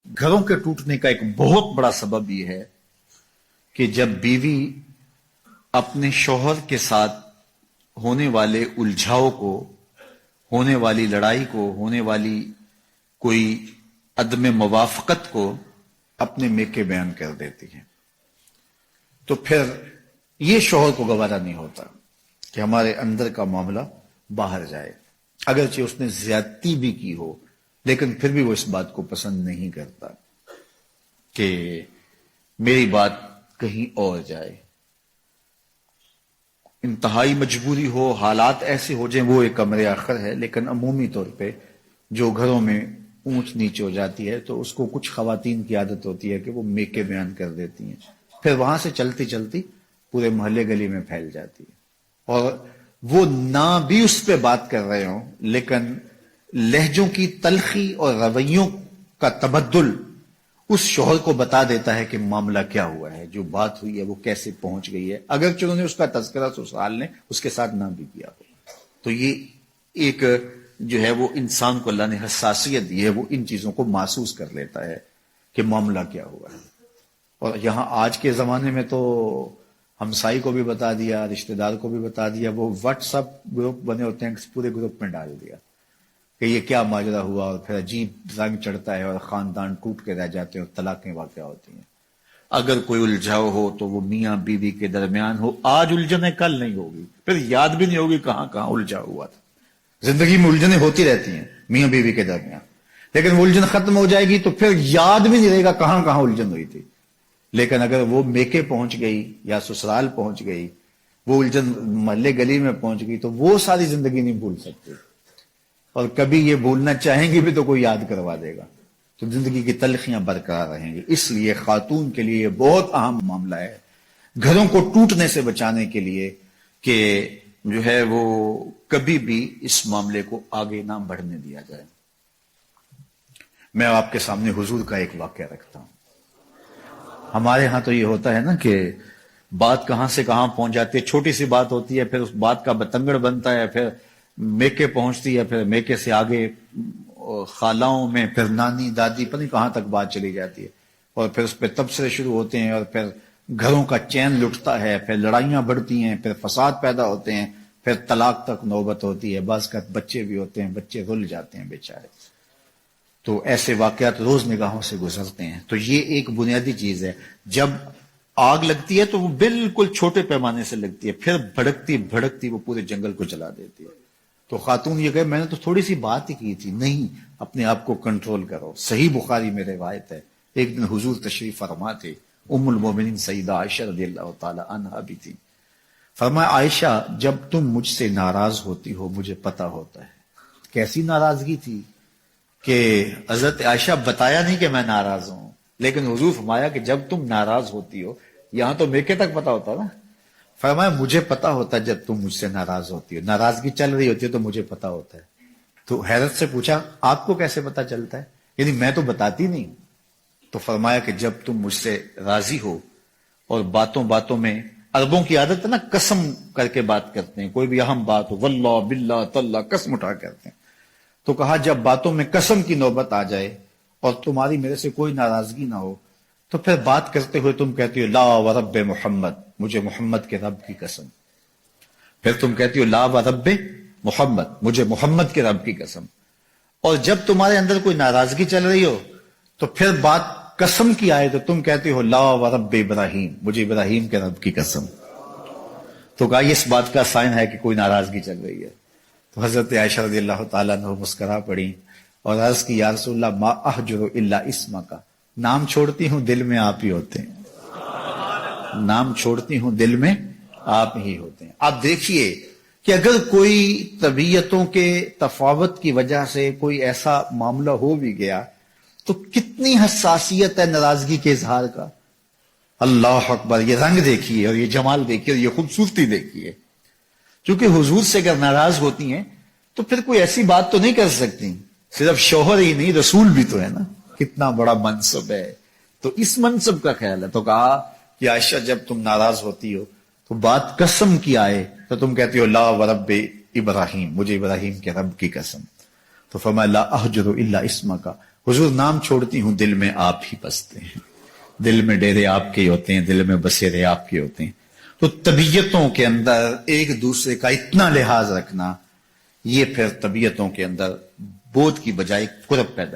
گھروں کے ٹوٹنے کا ایک بہت بڑا سبب یہ ہے کہ جب بیوی اپنے شوہر کے ساتھ ہونے والے الجھاؤ کو، ہونے والی لڑائی کو، ہونے والی کوئی عدم موافقت کو اپنے میکے بیان کر دیتی ہے، تو پھر یہ شوہر کو گوارا نہیں ہوتا کہ ہمارے اندر کا معاملہ باہر جائے، اگرچہ اس نے زیادتی بھی کی ہو، لیکن پھر بھی وہ اس بات کو پسند نہیں کرتا کہ میری بات کہیں اور جائے۔ انتہائی مجبوری ہو، حالات ایسے ہو جائیں، وہ ایک امر آخر ہے، لیکن عمومی طور پہ جو گھروں میں اونچ نیچ ہو جاتی ہے تو اس کو کچھ خواتین کی عادت ہوتی ہے کہ وہ میکے بیان کر دیتی ہیں، پھر وہاں سے چلتی چلتی پورے محلے گلی میں پھیل جاتی ہے، اور وہ نہ بھی اس پہ بات کر رہے ہوں لیکن لہجوں کی تلخی اور رویوں کا تبدل اس شوہر کو بتا دیتا ہے کہ معاملہ کیا ہوا ہے، جو بات ہوئی ہے وہ کیسے پہنچ گئی ہے، اگرچہ انہوں نے اس کا تذکرہ سسرال نے اس کے ساتھ نہ بھی کیا ہو۔ تو یہ ایک جو ہے وہ انسان کو اللہ نے حساسیت دی ہے، وہ ان چیزوں کو محسوس کر لیتا ہے کہ معاملہ کیا ہوا ہے۔ اور یہاں آج کے زمانے میں تو ہمسائی کو بھی بتا دیا، رشتہ دار کو بھی بتا دیا، وہ واٹس ایپ گروپ بنے ہوتے ہیں، پورے گروپ میں ڈال دیا کہ یہ کیا ماجرا ہوا، اور پھر عجیب رنگ چڑھتا ہے اور خاندان ٹوٹ کے رہ جاتے ہیں اور طلاقیں واقع ہوتی ہیں۔ اگر کوئی الجھاؤ ہو تو وہ میاں بیوی کے درمیان ہو، آج الجھنیں کل نہیں ہوگی، پھر یاد بھی نہیں ہوگی کہاں کہاں الجھا ہوا تھا۔ زندگی میں الجھنیں ہوتی رہتی ہیں میاں بیوی کے درمیان، لیکن وہ الجھن ختم ہو جائے گی تو پھر یاد بھی نہیں رہے گا کہاں کہاں الجھن ہوئی تھی۔ لیکن اگر وہ میکے پہنچ گئی یا سسرال پہنچ گئی، وہ الجھن محلے گلی میں پہنچ گئی، تو وہ ساری زندگی نہیں بھول سکتے، اور کبھی یہ بھولنا چاہیں گے بھی تو کوئی یاد کروا دے گا، تو زندگی کی تلخیاں برقرار رہیں گی۔ اس لیے خاتون کے لیے یہ بہت اہم معاملہ ہے گھروں کو ٹوٹنے سے بچانے کے لیے کہ جو ہے وہ کبھی بھی اس معاملے کو آگے نہ بڑھنے دیا جائے۔ میں آپ کے سامنے حضور کا ایک واقعہ رکھتا ہوں۔ ہمارے ہاں تو یہ ہوتا ہے نا کہ بات کہاں سے کہاں پہنچ جاتی ہے، چھوٹی سی بات ہوتی ہے، پھر اس بات کا بتنگڑ بنتا ہے، پھر میکے پہنچتی ہے، پھر میکے سے آگے خالاؤں میں، پھر نانی دادی، پتہ نہیں کہاں تک بات چلی جاتی ہے، اور پھر اس پہ تبصرے شروع ہوتے ہیں، اور پھر گھروں کا چین لٹتا ہے، پھر لڑائیاں بڑھتی ہیں، پھر فساد پیدا ہوتے ہیں، پھر طلاق تک نوبت ہوتی ہے، بعض کا بچے بھی ہوتے ہیں، بچے رل جاتے ہیں بیچارے۔ تو ایسے واقعات روز نگاہوں سے گزرتے ہیں۔ تو یہ ایک بنیادی چیز ہے، جب آگ لگتی ہے تو وہ بالکل چھوٹے پیمانے سے لگتی ہے، پھر بھڑکتی بھڑکتی وہ پورے جنگل کو جلا دیتی ہے۔ تو خاتون یہ کہے میں نے تو تھوڑی سی بات ہی کی تھی، نہیں، اپنے آپ کو کنٹرول کرو۔ صحیح بخاری میں روایت ہے، ایک دن حضور تشریف فرما تھے، ام المومنین سیدہ عائشہ رضی اللہ تعالی عنہا بھی تھی۔ فرمایا عائشہ جب تم مجھ سے ناراض ہوتی ہو مجھے پتا ہوتا ہے۔ کیسی ناراضگی تھی کہ حضرت عائشہ بتایا نہیں کہ میں ناراض ہوں، لیکن حضور فرمایا کہ جب تم ناراض ہوتی ہو، یہاں تو میکے تک پتا ہوتا نا، فرمایا مجھے پتا ہوتا ہے جب تم مجھ سے ناراض ہوتی ہو، ناراضگی چل رہی ہوتی ہے تو مجھے پتا ہوتا ہے۔ تو حیرت سے پوچھا آپ کو کیسے پتا چلتا ہے، یعنی میں تو بتاتی نہیں۔ تو فرمایا کہ جب تم مجھ سے راضی ہو اور باتوں باتوں میں، عربوں کی عادت ہے نا قسم کر کے بات کرتے ہیں، کوئی بھی اہم بات ہو واللہ باللہ تاللہ قسم اٹھا کرتے ہیں، تو کہا جب باتوں میں قسم کی نوبت آ جائے اور تمہاری میرے سے کوئی ناراضگی نہ ہو تو پھر بات کرتے ہوئے تم کہتی ہو لا ورب محمد، مجھے محمد کے رب کی قسم، پھر تم کہتی ہو لا ورب محمد، مجھے محمد کے رب کی قسم، اور جب تمہارے اندر کوئی ناراضگی چل رہی ہو تو پھر بات قسم کی آئے تو تم کہتی ہو لا ورب ابراہیم، مجھے ابراہیم کے رب کی قسم۔ تو کہا یہ اس بات کا سائن ہے کہ کوئی ناراضگی چل رہی ہے۔ تو حضرت عائشہ رضی اللہ تعالیٰ عنہ مسکرا پڑی اور عرض کی یا رسول اللہ ما احجر الا اسمک، نام چھوڑتی ہوں دل میں آپ ہی ہوتے ہیں، نام چھوڑتی ہوں دل میں آپ ہی ہوتے ہیں۔ آپ دیکھیے کہ اگر کوئی طبیعتوں کے تفاوت کی وجہ سے کوئی ایسا معاملہ ہو بھی گیا تو کتنی حساسیت ہے ناراضگی کے اظہار کا۔ اللہ اکبر، یہ رنگ دیکھیے اور یہ جمال دیکھیے اور یہ خوبصورتی دیکھیے، چونکہ حضور سے اگر ناراض ہوتی ہیں تو پھر کوئی ایسی بات تو نہیں کر سکتی، صرف شوہر ہی نہیں رسول بھی تو ہے نا، کتنا بڑا منصب ہے، تو اس منصب کا خیال ہے۔ تو کہا کہ عائشہ جب تم ناراض ہوتی ہو تو بات قسم کی آئے تو تم کہتی ہو لا ورب ابراہیم، مجھے ابراہیم کے رب کی قسم۔ تو فرمایا لا احجر الا اسمک حضور نام چھوڑتی ہوں دل میں آپ ہی بستے ہیں، دل میں ڈیرے آپ کے ہوتے ہیں، دل میں بسیرے آپ کے ہوتے ہیں. تو طبیعتوں کے اندر ایک دوسرے کا اتنا لحاظ رکھنا، یہ پھر طبیعتوں کے اندر بودھ کی بجائے قرب پیدا